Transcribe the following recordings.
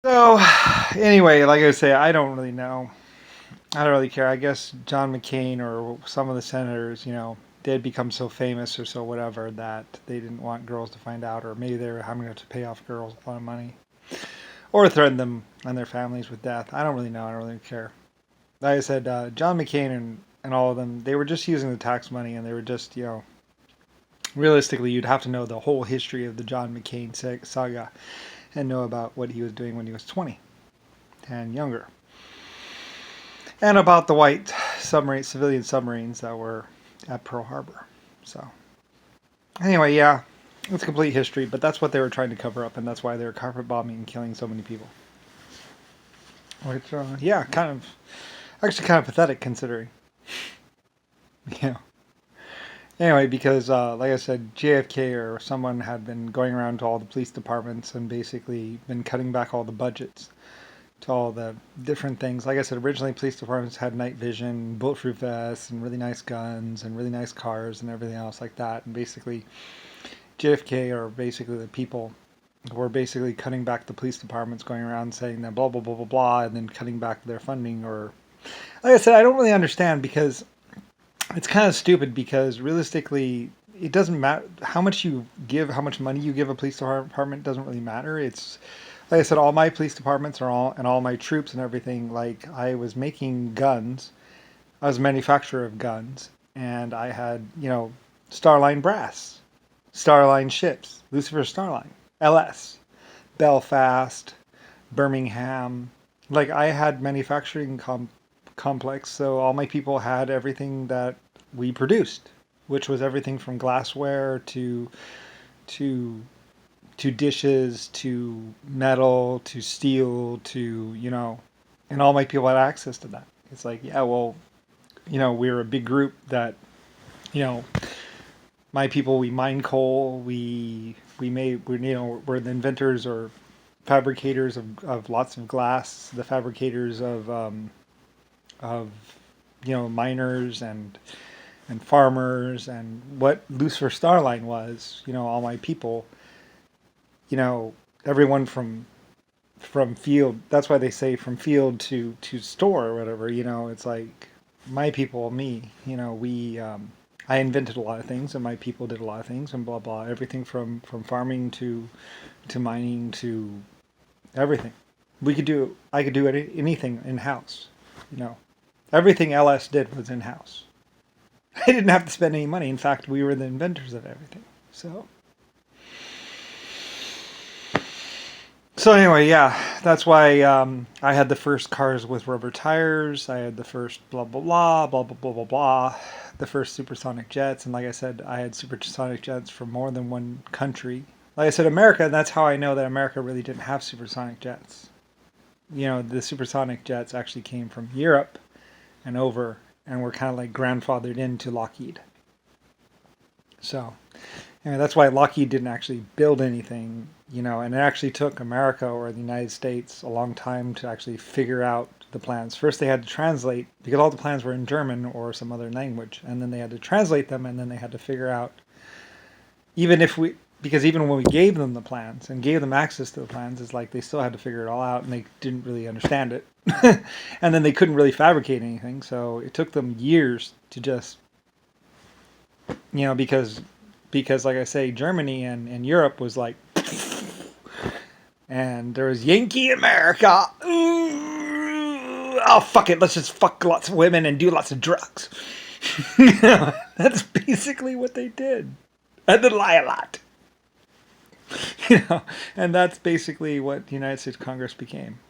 So, anyway, like I say, I don't really know. I don't really care. I guess John McCain or some of the senators, they'd become so famous or so whatever that they didn't want girls to find out, or maybe they were having to pay off girls a lot of money, or threaten them and their families with death. I don't really know. I don't really care. Like I said, John McCain and all of them, they were just using the tax money, and they were just, realistically, you'd have to know the whole history of the John McCain saga and know about what he was doing when he was 20 and younger, and about the white civilian submarines that were at Pearl Harbor. So, anyway, yeah, it's complete history, but that's what they were trying to cover up, and that's why they were carpet bombing and killing so many people. Which, yeah, actually kind of pathetic considering. Yeah. Anyway, because like I said, JFK or someone had been going around to all the police departments and basically been cutting back all the budgets to all the different things. Like I said, originally police departments had night vision, bulletproof vests, and really nice guns, and really nice cars, and everything else like that. And basically, JFK or basically the people were basically cutting back the police departments, going around saying that blah blah blah blah blah, and then cutting back their funding. Or, like I said, I don't really understand because it's kind of stupid. Because realistically, it doesn't matter how much you give, how much money you give a police department doesn't really matter. It's like I said, all my police departments are all and all my troops and everything. Like I was making guns, I was a manufacturer of guns, and I had Starline brass, Starline ships, Lucifer Starline, LS, Belfast, Birmingham. Like I had manufacturing complex, so all my people had everything that we produced, which was everything from glassware to to dishes to metal to steel to and all my people had access to that. It's like, yeah, well, we were a big group that you know my people, we mine coal, we're the inventors or fabricators of lots of glass, the fabricators of miners and farmers. And what Lucifer Starline was, all my people, everyone from field, that's why they say from field to store or whatever. It's like my people, me, we I invented a lot of things, and my people did a lot of things, and blah blah, everything from farming to mining to everything. I could do anything in house. you know Everything LS did was in house. I didn't have to spend any money. In fact, we were the inventors of everything. So anyway, yeah, that's why I had the first cars with rubber tires. I had the first blah blah blah blah blah blah blah blah, the first supersonic jets, and like I said, I had supersonic jets from more than one country. Like I said, America. And that's how I know that America really didn't have supersonic jets. The supersonic jets actually came from Europe and over, and were kind of like grandfathered into Lockheed. So that's why Lockheed didn't actually build anything, and it actually took America or the United States a long time to actually figure out the plans. First, they had to translate because all the plans were in German or some other language, and then they had to translate them, and then they had to figure out, because even when we gave them the plans and gave them access to the plans, it's like they still had to figure it all out, and they didn't really understand it. And then they couldn't really fabricate anything, so it took them years to just, because like I say, Germany and Europe was like, and there was Yankee America. Ooh, oh fuck it, let's just fuck lots of women and do lots of drugs. That's basically what they did, and then lie a lot. And that's basically what the United States Congress became.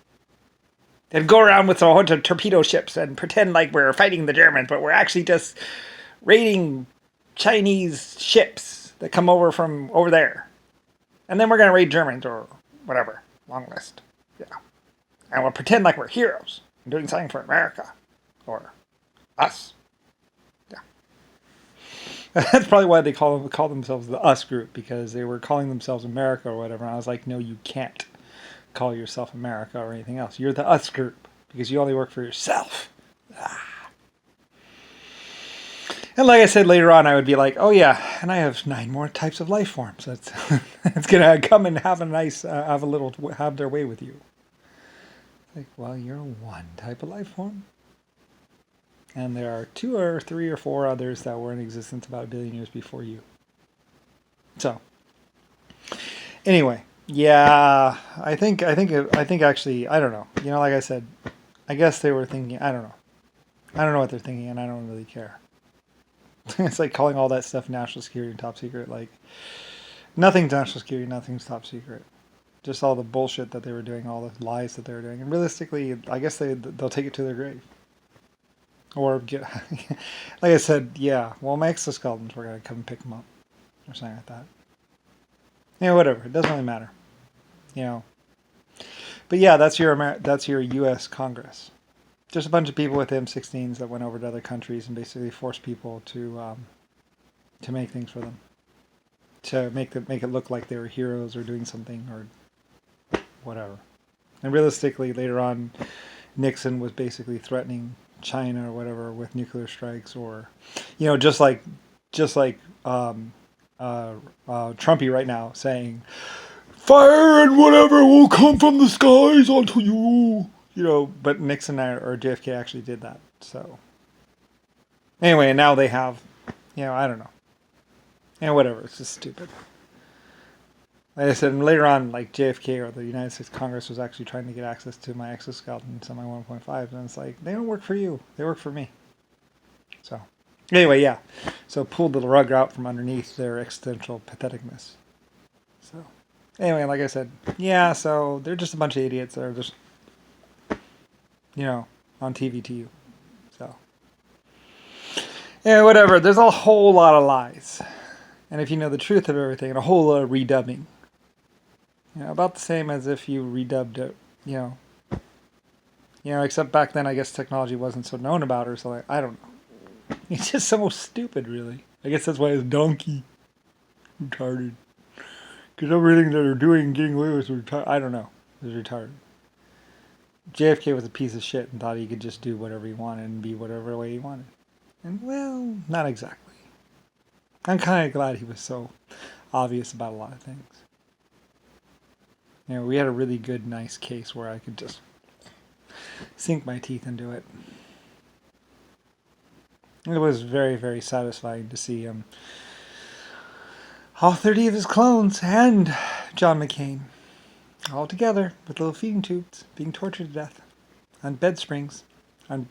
And go around with a bunch of torpedo ships and pretend like we're fighting the Germans, but we're actually just raiding Chinese ships that come over from over there. And then we're going to raid Germans or whatever. Long list. Yeah. And we'll pretend like we're heroes and doing something for America. Or us. Yeah. That's probably why they call themselves the us group, because they were calling themselves America or whatever. And I was like, no, you can't call yourself America or anything else. You're the us group because you only work for yourself. And like I said, later on, I would be like, oh yeah, and I have 9 more types of life forms. That's it's gonna come and have a nice, have their way with you. Like, well, you're one type of life form. And there are 2 or 3 or 4 others that were in existence about 1 billion years before you. So, anyway, yeah, I think actually, I don't know. You know, like I said, I guess they were thinking, I don't know. I don't know what they're thinking, and I don't really care. It's like calling all that stuff national security and top secret. Like, nothing's national security, nothing's top secret. Just all the bullshit that they were doing, all the lies that they were doing. And realistically, I guess they'll take it to their grave. Or get, like I said, yeah, well, my exoskeletons were going to come and pick them up. Or something like that. Yeah, whatever. It doesn't really matter. You know. But yeah, that's your U.S. Congress. Just a bunch of people with M16s that went over to other countries and basically forced people to make things for them, to make it look like they were heroes or doing something or whatever. And realistically, later on, Nixon was basically threatening China or whatever with nuclear strikes, or, you know, just like Trumpy right now saying, "Fire and whatever will come from the skies onto you." You know, but Nixon or JFK actually did that. So anyway, and now they have, you know, I don't know. And whatever, it's just stupid. Like I said, and later on, like JFK or the United States Congress was actually trying to get access to my exoskeleton, semi 1.5, and it's like, they don't work for you, they work for me. So anyway, yeah. So pulled the rug out from underneath their existential patheticness. So anyway, like I said, yeah, so they're just a bunch of idiots that are just, you know, on TV to you. So, yeah, whatever. There's a whole lot of lies. And if you know the truth of everything, and a whole lot of redubbing. You know, about the same as if you redubbed it, you know. You know, except back then, I guess technology wasn't so known about, or so like, I don't know. It's just so stupid, really. I guess that's why it's donkey. Retarded. Because everything that they're doing, getting away with, retarded. I don't know. It was retarded. JFK was a piece of shit and thought he could just do whatever he wanted and be whatever way he wanted. And, well, not exactly. I'm kind of glad he was so obvious about a lot of things. You know, we had a really good, nice case where I could just sink my teeth into it. It was very, very satisfying to see all 30 of his clones and John McCain all together with little feeding tubes being tortured to death on bed springs, on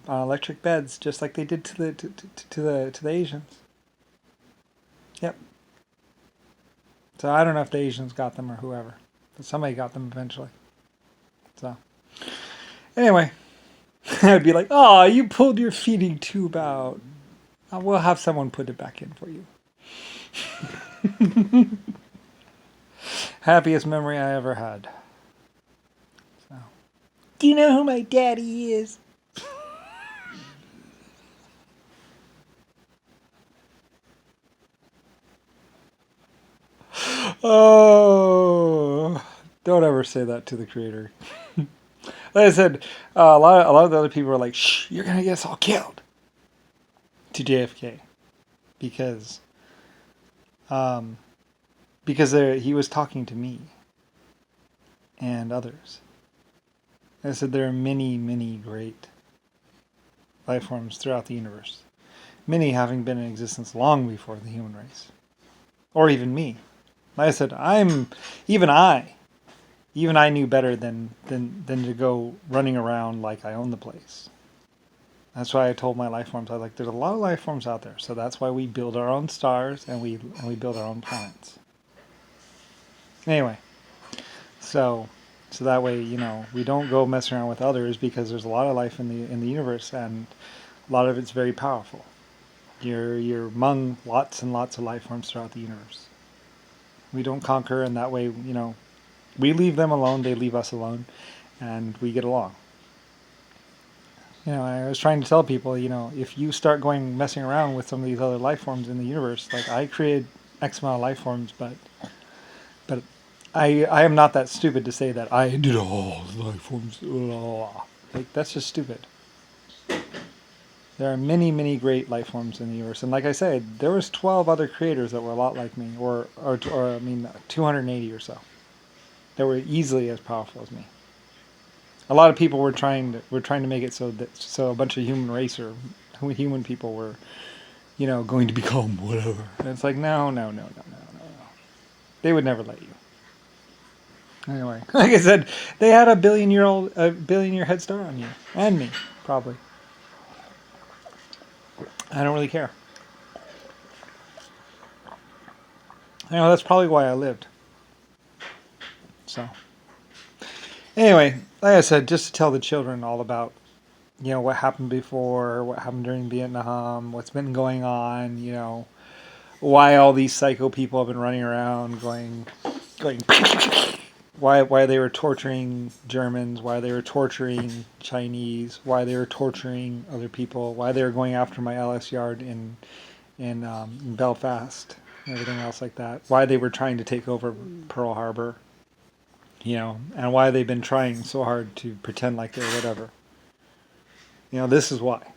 electric beds, just like they did to the Asians. Yep. So I don't know if the Asians got them or whoever, but somebody got them eventually. So anyway, I'd be like, "Oh, you pulled your feeding tube out. We'll have someone put it back in for you." Happiest memory I ever had. So, do you know who my daddy is? Oh, don't ever say that to the creator. Like I said, a lot of the other people were like, "Shh, you're gonna get us all killed." To JFK, because he was talking to me and others. I said there are many, many great life forms throughout the universe. Many having been in existence long before the human race, or even me. Like I said, even I knew better than to go running around like I own the place. That's why I told my life forms, I was like, there's a lot of life forms out there, so that's why we build our own stars and we build our own planets. Anyway, so that way, you know, we don't go mess around with others, because there's a lot of life in the universe, and a lot of it's very powerful. You're among lots and lots of life forms throughout the universe. We don't conquer, and that way, you know, we leave them alone, they leave us alone, and we get along. You know, I was trying to tell people, you know, if you start messing around with some of these other life forms in the universe, like I created X amount of life forms, but I am not that stupid to say that I did all the life forms. Like, that's just stupid. There are many, many great life forms in the universe, and like I said, there was 12 other creators that were a lot like me, or I mean, 280 or so. That were easily as powerful as me. A lot of people were trying to make it so that a bunch of human people were, going to become whatever. And it's like, no, no, no, no, no, no, no. They would never let you. Anyway, like I said, they had a billion year head start on you and me, probably. I don't really care. That's probably why I lived. So, anyway, like I said, just to tell the children all about, what happened before, what happened during Vietnam, what's been going on, why all these psycho people have been running around going, why they were torturing Germans, why they were torturing Chinese, why they were torturing other people, why they were going after my LS yard in Belfast, and everything else like that, why they were trying to take over Pearl Harbor, and why they've been trying so hard to pretend like they're whatever. This is why.